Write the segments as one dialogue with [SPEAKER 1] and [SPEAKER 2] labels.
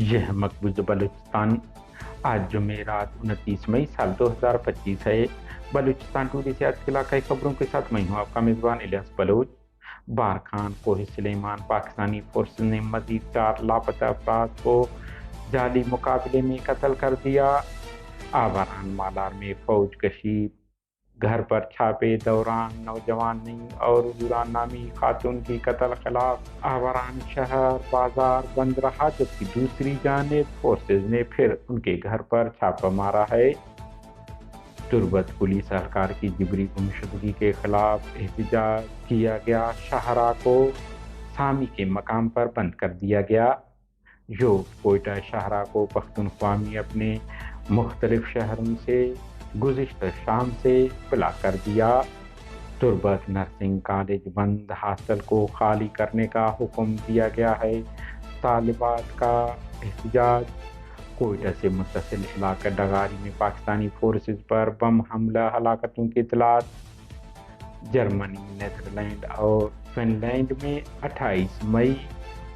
[SPEAKER 1] यह मकबूज बलूचिस्तान आज जुमेरात 29 मई साल 2025 है। बलूचिस्तान टूडे से आज के इलाकाई खबरों के साथ मैं हूँ आपका मेज़बान इलियास बलोच। बारखान कोह सुलेमान पाकिस्तानी फोर्स ने मजीद 4 लापता अफराद को जाली मुकाबले में कत्ल कर दिया। आवारान मालार में फौज कशीफ घर पर छापे दौरान नौजवान और हुरान नामी खातून की कत्ल खिलाफ आवारान शहर बाजार बंद रहा, जबकि दूसरी जानिब फोर्सेज ने फिर उनके घर पर छापा मारा है। तुर्बत पुलिस एहलकार की जिबरी गुमशुदगी के खिलाफ एहतजाज किया गया, शाहरा को सामी के मकाम पर बंद कर दिया गया। कोयटा शाहरा को पख्तूनख्वा में अपने मुख्तलिफ शहरों से गुज़िश्ता शाम से ब्लॉक कर दिया। तुर्बत नर्सिंग कॉलेज बंद, हॉस्टल को खाली करने का हुक्म दिया गया है। तालिबात का एहतजाज। कोयटा से मुत्तसिल इलाका डगारी में पाकिस्तानी फोर्सेज पर बम हमला, हलाकतों की इतलात। जर्मनी, नेदरलैंड और फिनलैंड में 28 मई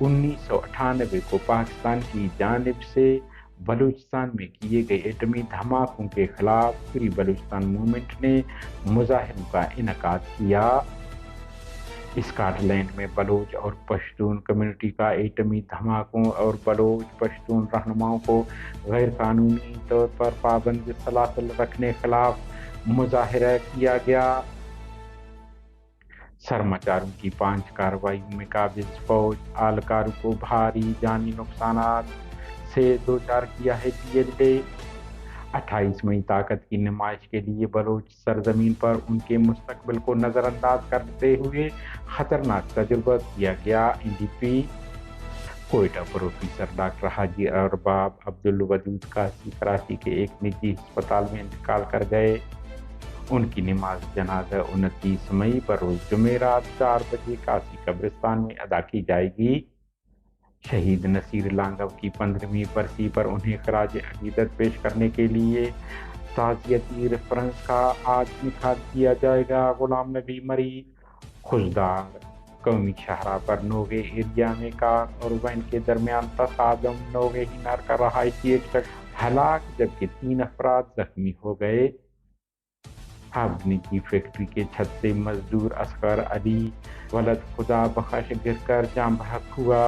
[SPEAKER 1] 1998 को पाकिस्तान की जानिब से बलूचिस्तान में किए गए एटमी धमाकों के खिलाफ पूरी बलूचिस्तान मूवमेंट ने मुजाहिरों का इनकाद किया। स्कॉटलैंड में बलोच और पश्तून कम्युनिटी का एटमी धमाकों और बलोच पश्तून रहनुमाओं को गैर कानूनी तौर पर पाबंद सलासल रखने के खिलाफ मुजाहिरा किया गया। सरमाचारों की 5 कार्रवाइयों में काबिज फौज आलकारों को भारी जानी नुकसान से दो चार किया है DLA। 28 मई ताकत की नुमाइश के लिए बलोच सरजमीन पर उनके मुस्तकबिल को नज़रअंदाज करते हुए खतरनाक तजुर्बा किया गया। NDP कोयटा प्रोफेसर डॉक्टर हाजी अरबाब अब्दुल वदूद कासी कराची के एक निजी अस्पताल में इंतकाल कर गए। उनकी नमाज जनाजा 29 मई बरोज जुमेरात 4 बजे कासी कब्रिस्तान में अदा की जाएगी। शहीद नसीर लांगव की 15वीं बरसी पर उन्हें खराज अकीदत पेश करने के लिए ताज़ियती रेफरेंस का आज निकाल किया जाएगा। गुलाम नबी मरी खुशदार कौमी शाहरा पर नोगे एरिया में कार और वैन के दरमियान तसादम, नोगे हिनार का रहायशी एक शख्स हलाक जबकि 3 अफराद जख्मी हो गए। हाबनी की फैक्ट्री के छत से मजदूर असगर अली वलद खुदा बख्श गिरकर जाम बहक हुआ।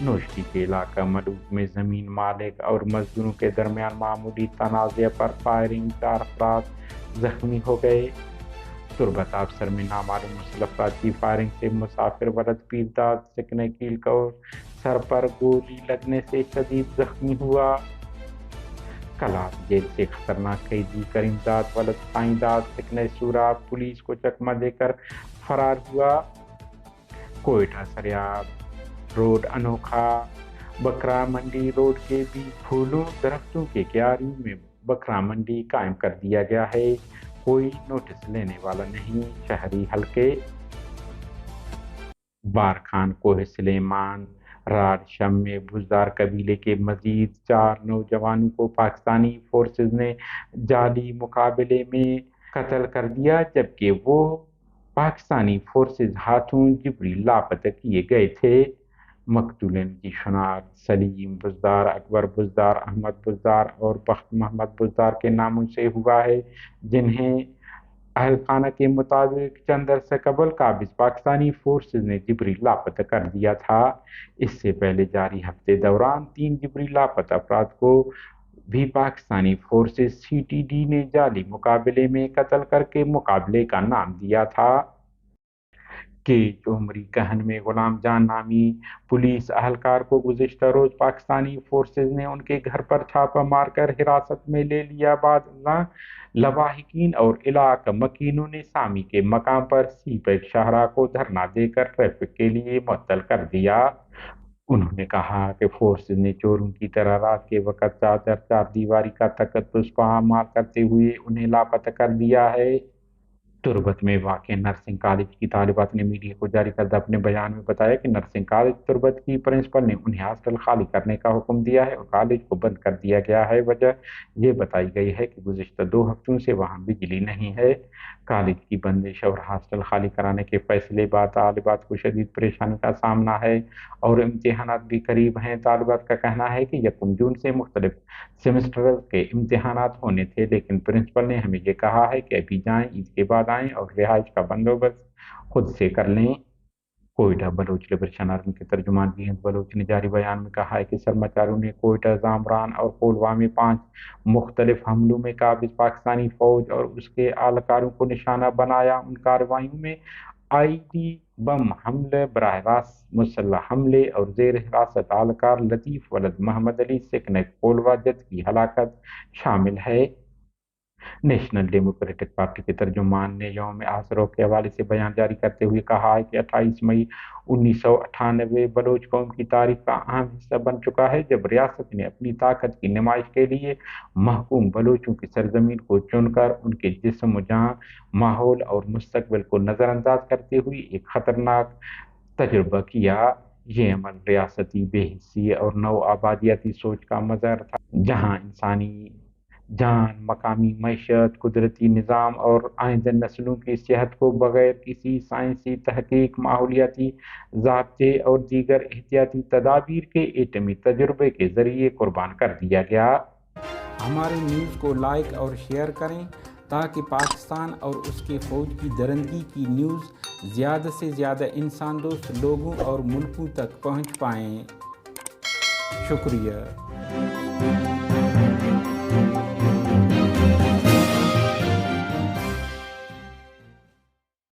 [SPEAKER 1] नोशकी के इलाका मलूक में ज़मीन मालिक और मजदूरों के दरमियान मामूली तनाज़े पर फायरिंग, 4 अफराद जख्मी हो गए। तुर्बत अफसर में नामालूम मुसल्लफ़ात की फायरिंग से मुसाफिर वलद पीरदाद सिकनकील को सर पर गोली लगने से शदीद जख्मी हुआ। कलात जेल से खतरनाक कैदी करीमदाद वलद साईदाद सिकने सूरा पुलिस को चकमा देकर फरार हुआ। कोयटा सरियाब रोड अनोखा बकरा मंडी रोड के बीच फूलों दरख्तों के क्यारियों में बकरा मंडी कायम कर दिया गया है। कोई नोटिस लेने वाला नहीं। शहरी हल्के बारखान कोह सुलेमान राड शम में बुजदार कबीले के मजीद 4 नौजवानों को पाकिस्तानी फोर्सेज ने जाली मुकाबले में कत्ल कर दिया, जबकि वो पाकिस्तानी फोर्सेज हाथों जिबरी लापता किए गए थे। मकतूलन की शनाख्त सलीम बुजदार, अकबर बुजदार, अहमद बुजदार और बख्त मोहम्मद बुजदार के नामों से हुआ है, जिन्हें अहलखाना के मुताबिक चंद अरसे कबल काबिज पाकिस्तानी फोर्सेज ने जिबरी लापता कर दिया था। इससे पहले जारी हफ्ते दौरान 3 जिबरी लापता अफराद को भी पाकिस्तानी फोर्सेज CTD ने जाली मुकाबले में कत्ल करके मुकाबले का नाम दिया था। उमरी कहन में गुलाम जान नामी पुलिस अहलकार को गुज़िश्ता रोज पाकिस्तानी फोर्सेज ने उनके घर पर छापा मारकर हिरासत में ले लिया। बाद लवाहिकीन और इलाका मकीनों ने सामी के मकाम पर सीपेक शाहरा को धरना देकर ट्रैफिक के लिए मुअत्तल कर दिया। उन्होंने कहा कि फोर्सेज ने चोरों की तरह रात के वक्त चार दीवारी का तकद्दुस पामाल करते हुए उन्हें लापता कर दिया है। तुर्बत में वाक़ नर्सिंग कॉलेज की तालिबात ने मीडिया को जारी करदा अपने बयान में बताया कि नर्सिंग कॉलेज तुर्बत की प्रिंसिपल ने उन्हें हॉस्टल खाली करने का हुक्म दिया है और कॉलेज को बंद कर दिया गया है। वजह ये बताई गई है कि गुज़िश्ता 2 हफ्तों से वहाँ बिजली नहीं है। कॉलेज की बंदिश और हॉस्टल खाली कराने के फैसले बाद तालिबात को शदीद परेशानी का सामना है और इम्तिहानात भी करीब हैं। तालिबात का कहना है कि 1 जून से मुख्तलिफ सेमेस्टर के इम्तिहानात होने थे, लेकिन प्रिंसिपल ने हमें ये कहा है कि अभी जाएं, ईद के बाद आएं और रिहाइश का बंदोबस्त खुद से कर लें। कोयटा बलोच लिबरेशन आर्मी के तर्जुमान बीएस बलोच ने जारी बयान में कहा है कि सरमाचारों ने कोयटा, जामरान और कोलवा में 5 मुख्तलिफ हमलों में काबिज पाकिस्तानी फौज और उसके आलकारों को निशाना बनाया। उन कार्रवाइयों में आईडी बम हमले, बराह रास्त मुसल्लह हमले और जेर हिरासत आलकार लतीफ़ वलद मोहम्मद अली सिकने कोलवा जद की हलाकत शामिल है। नेशनल डेमोक्रेटिक पार्टी के तर्जुमान ने यौम आशूरा के हवाले से बयान जारी करते हुए कहा है कि 28 मई 1998 बलोच कौम की तारीख का अहम हिस्सा बन चुका है, जब रियासत ने अपनी ताकत की नुमाइश के लिए महकूम बलोचों की सरजमीन को चुनकर उनके जिस्म जान, माहौल और मुस्तकबिल को नज़रअंदाज करते हुए एक खतरनाक तजुर्बा किया। ये अमल रियासती बेहिस्सी और नौ आबादियाती सोच का मज़हर था, जहाँ इंसानी जान, मकामी मईशत, कुदरती निज़ाम और आइंदा नस्लों की सेहत को बगैर किसी साइंसी तहकीक, माहौलियाती ज़ाब्ते और दीगर एहतियाती तदाबीर के एटमी तजुर्बे के ज़रिए कुर्बान कर दिया गया।
[SPEAKER 2] हमारे न्यूज़ को लाइक और शेयर करें ताकि पाकिस्तान और उसके फ़ौज की दरंदगी की न्यूज़ ज़्यादा से ज़्यादा इंसान दोस्त लोगों और मुल्कों तक पहुँच पाएँ। शुक्रिया।